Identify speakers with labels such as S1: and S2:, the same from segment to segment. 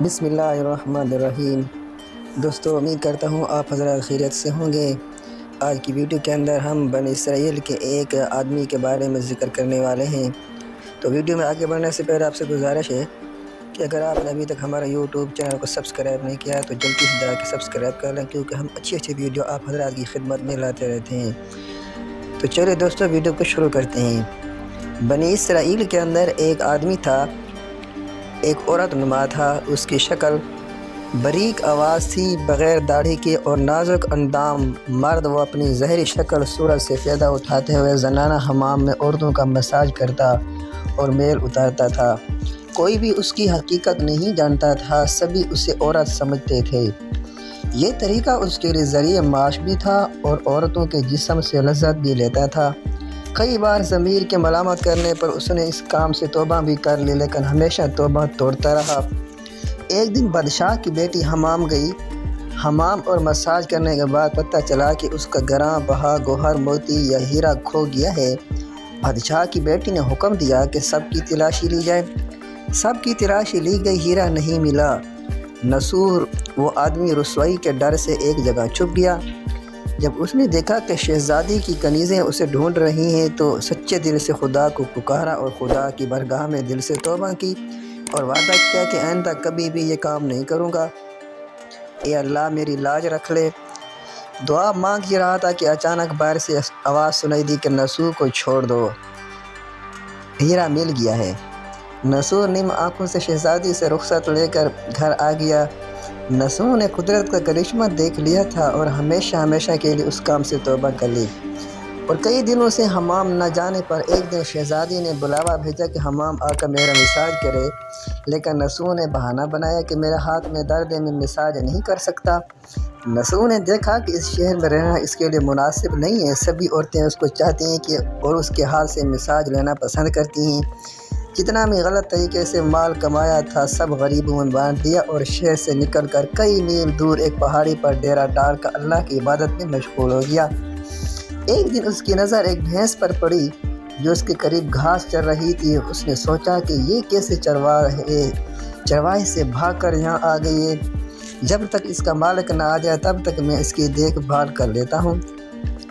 S1: بسم اللہ الرحمن الرحیم۔ دوستو، امید کرتا ہوں آپ حضرات خیریت سے ہوں گے۔ آج کی ویڈیو کے اندر ہم بنی اسرائیل کے ایک آدمی کے بارے میں ذکر کرنے والے ہیں۔ تو ویڈیو میں آگے بڑھنے سے پہلے آپ سے گزارش ہے کہ اگر آپ نے ابھی تک ہمارا یوٹیوب چینل کو سبسکرائب نہیں کیا تو جلدی سے جا کے سبسکرائب کر لیں، کیونکہ ہم اچھی ویڈیو آپ حضرات کی خدمت میں لاتے رہتے ہیں۔ تو چلے دوستو، ویڈیو کو شروع کرتے ہیں۔ بنی اسرائیل کے اندر ایک آدمی تھا، ایک عورت نما تھا۔ اس کی شکل باریک آواز تھی، بغیر داڑھی کے اور نازک اندام۔ مرد وہ اپنی ظاہری شکل صورت سے فائدہ اٹھاتے ہوئے زنانہ حمام میں عورتوں کا مساج کرتا اور میل اتارتا تھا۔ کوئی بھی اس کی حقیقت نہیں جانتا تھا، سبھی اسے عورت سمجھتے تھے۔ یہ طریقہ اس کے لیے ذریعہ معاش بھی تھا اور عورتوں کے جسم سے لذت بھی لیتا تھا۔ کئی بار ضمیر کے ملامت کرنے پر اس نے اس کام سے توبہ بھی کر لی، لیکن ہمیشہ توبہ توڑتا رہا۔ ایک دن بادشاہ کی بیٹی حمام گئی۔ حمام اور مساج کرنے کے بعد پتہ چلا کہ اس کا گراں بہا گوہر، موتی یا ہیرا کھو گیا ہے۔ بادشاہ کی بیٹی نے حکم دیا کہ سب کی تلاشی لی جائے۔ سب کی تلاشی لی گئی، ہیرا نہیں ملا۔ نصور وہ آدمی رسوائی کے ڈر سے ایک جگہ چھپ گیا۔ جب اس نے دیکھا کہ شہزادی کی کنیزیں اسے ڈھونڈ رہی ہیں تو سچے دل سے خدا کو پکارا اور خدا کی بارگاہ میں دل سے توبہ کی اور وعدہ کیا کہ آئندہ کبھی بھی یہ کام نہیں کروں گا۔ اے اللہ، میری لاج رکھ لے۔ دعا مانگ ہی رہا تھا کہ اچانک باہر سے آواز سنائی دی کہ نصور کو چھوڑ دو، ہیرا مل گیا ہے۔ نصور نیم آنکھوں سے شہزادی سے رخصت لے کر گھر آ گیا۔ نصور نے قدرت کا کرشمہ دیکھ لیا تھا اور ہمیشہ کے لیے اس کام سے توبہ کر لی۔ اور کئی دنوں سے حمام نہ جانے پر ایک دن شہزادی نے بلاوا بھیجا کہ حمام آ کر میرا مساج کرے، لیکن نصور نے بہانہ بنایا کہ میرے ہاتھ میں درد ہے، میں مساج نہیں کر سکتا۔ نصور نے دیکھا کہ اس شہر میں رہنا اس کے لیے مناسب نہیں ہے، سبھی عورتیں اس کو چاہتی ہیں کہ اور اس کے ہاتھ سے مساج لینا پسند کرتی ہیں۔ جتنا بھی غلط طریقے سے مال کمایا تھا سب غریبوں میں بانٹ دیا اور شہر سے نکل کر کئی میل دور ایک پہاڑی پر ڈیرا ڈال کر اللہ کی عبادت میں مشغول ہو گیا۔ ایک دن اس کی نظر ایک بھینس پر پڑی جو اس کے قریب گھاس چر رہی تھی۔ اس نے سوچا کہ یہ کیسے چرواہے سے بھاگ کر یہاں آ گئی ہے، جب تک اس کا مالک نہ آ جائے تب تک میں اس کی دیکھ بھال کر لیتا ہوں۔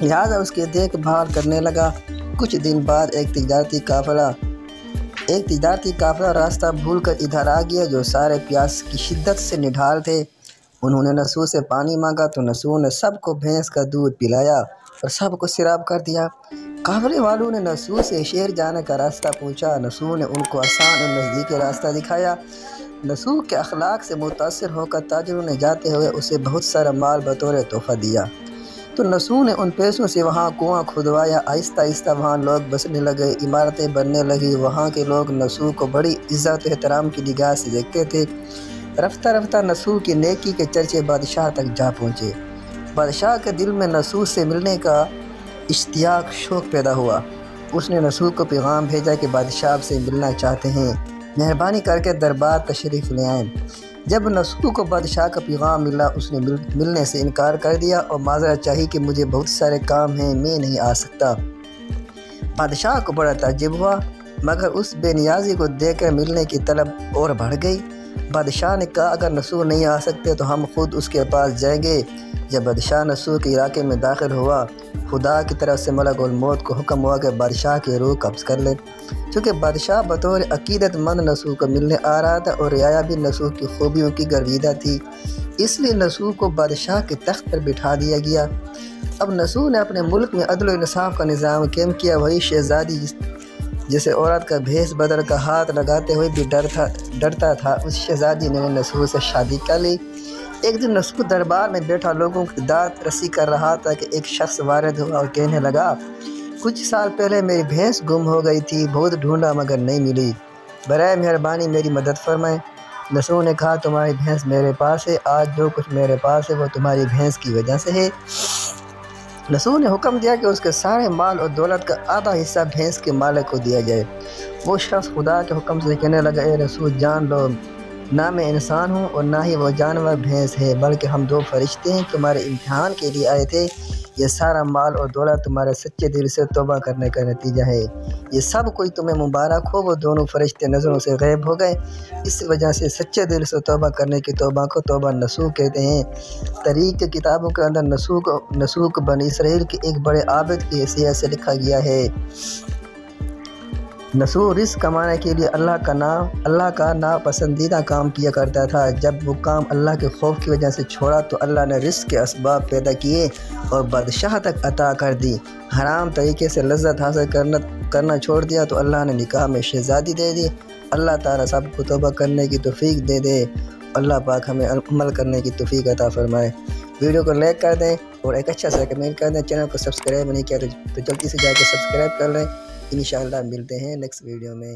S1: لہٰذا اس کی دیکھ بھال کرنے لگا۔ کچھ دن بعد ایک تجارتی قافلہ راستہ بھول کر ادھر آ گیا جو سارے پیاس کی شدت سے نڈھال تھے۔ انہوں نے نصور سے پانی مانگا تو نصور نے سب کو بھینس کا دودھ پلایا اور سب کو سیراب کر دیا۔ قافلے والوں نے نصور سے شہر جانے کا راستہ پوچھا۔ نصور نے ان کو آسان اور نزدیکی راستہ دکھایا۔ نصور کے اخلاق سے متاثر ہو کر تاجروں نے جاتے ہوئے اسے بہت سارا مال بطور تحفہ دیا۔ تو نصور نے ان پیسوں سے وہاں کنواں کھدوایا۔ آہستہ وہاں لوگ بسنے لگے، عمارتیں بننے لگی۔ وہاں کے لوگ نصور کو بڑی عزت و احترام کی نگاہ سے دیکھتے تھے۔ رفتہ نصور کی نیکی کے چرچے بادشاہ تک جا پہنچے۔ بادشاہ کے دل میں نصور سے ملنے کا اشتیاق، شوق پیدا ہوا۔ اس نے نصور کو پیغام بھیجا کہ بادشاہ آپ سے ملنا چاہتے ہیں، مہربانی کر کے دربار تشریف لے آئیں۔ جب نصور کو بادشاہ کا پیغام ملا اس نے ملنے سے انکار کر دیا اور معذرت چاہی کہ مجھے بہت سارے کام ہیں، میں نہیں آ سکتا۔ بادشاہ کو بڑا تعجب ہوا، مگر اس بے نیازی کو دیکھ کر ملنے کی طلب اور بڑھ گئی۔ بادشاہ نے کہا اگر نصور نہیں آ سکتے تو ہم خود اس کے پاس جائیں گے۔ جب بادشاہ نصور کے علاقے میں داخل ہوا، خدا کی طرف سے ملک الموت کو حکم ہوا کہ بادشاہ کی روح قبض کر لے۔ چونکہ بادشاہ بطور عقیدت مند نصور کو ملنے آ رہا تھا اور رعایا بھی نصور کی خوبیوں کی گرویدہ تھی، اس لیے نصور کو بادشاہ کے تخت پر بٹھا دیا گیا۔ اب نصور نے اپنے ملک میں عدل و انصاف کا نظام قائم کیا۔ وہی شہزادی جسے عورت کا بھیس بدل کا ہاتھ لگاتے ہوئے بھی ڈرتا تھا، اس شہزادی نے نصور سے شادی کر لی۔ ایک دن نصور دربار میں بیٹھا لوگوں کی داد رسی کر رہا تھا کہ ایک شخص وارد ہوا اور کہنے لگا کچھ سال پہلے میری بھینس گم ہو گئی تھی، بہت ڈھونڈا مگر نہیں ملی، برائے مہربانی میری مدد فرمائیں۔ نصور نے کہا تمہاری بھینس میرے پاس ہے، آج جو کچھ میرے پاس ہے وہ تمہاری بھینس کی وجہ سے ہے۔ نصور نے حکم دیا کہ اس کے سارے مال اور دولت کا آدھا حصہ بھینس کے مالک کو دیا جائے۔ وہ شخص خدا کے حکم سے کہنے لگا اے نصور، جان لو نہ میں انسان ہوں اور نہ ہی وہ جانور بھینس ہے، بلکہ ہم دو فرشتے ہیں، تمہارے امتحان کے لیے آئے تھے۔ یہ سارا مال اور دولت تمہارے سچے دل سے توبہ کرنے کا نتیجہ ہے۔ یہ سب کوئی تمہیں مبارک ہو۔ وہ دونوں فرشتے نظروں سے غائب ہو گئے۔ اس وجہ سے سچے دل سے توبہ کرنے کی توبہ کو توبہ نصوح کہتے ہیں۔ تاریخ کی کتابوں کے اندر نسوخ بنی اسرائیل کے ایک بڑے عابد کی حیثیت سے لکھا گیا ہے۔ نسوخ رزق کمانے کے لیے اللہ کا ناپسندیدہ کام کیا کرتا تھا۔ جب وہ کام اللہ کے خوف کی وجہ سے چھوڑا تو اللہ نے رزق کے اسباب پیدا کیے اور بادشاہ تک عطا کر دی۔ حرام طریقے سے لذت حاصل کرنا چھوڑ دیا تو اللہ نے نکاح میں شہزادی دے دی۔ اللہ تعالیٰ سب کو توبہ کرنے کی توفیق دے دے۔ اللہ پاک ہمیں عمل کرنے کی توفیق عطا فرمائے۔ ویڈیو کو لائک کر دیں اور ایک اچھا سا کمنٹ کر دیں۔ چینل کو سبسکرائب نہیں کیا تو جلدی سے جا کے سبسکرائب کر لیں۔ انشاءاللہ ملتے ہیں نیکسٹ ویڈیو میں۔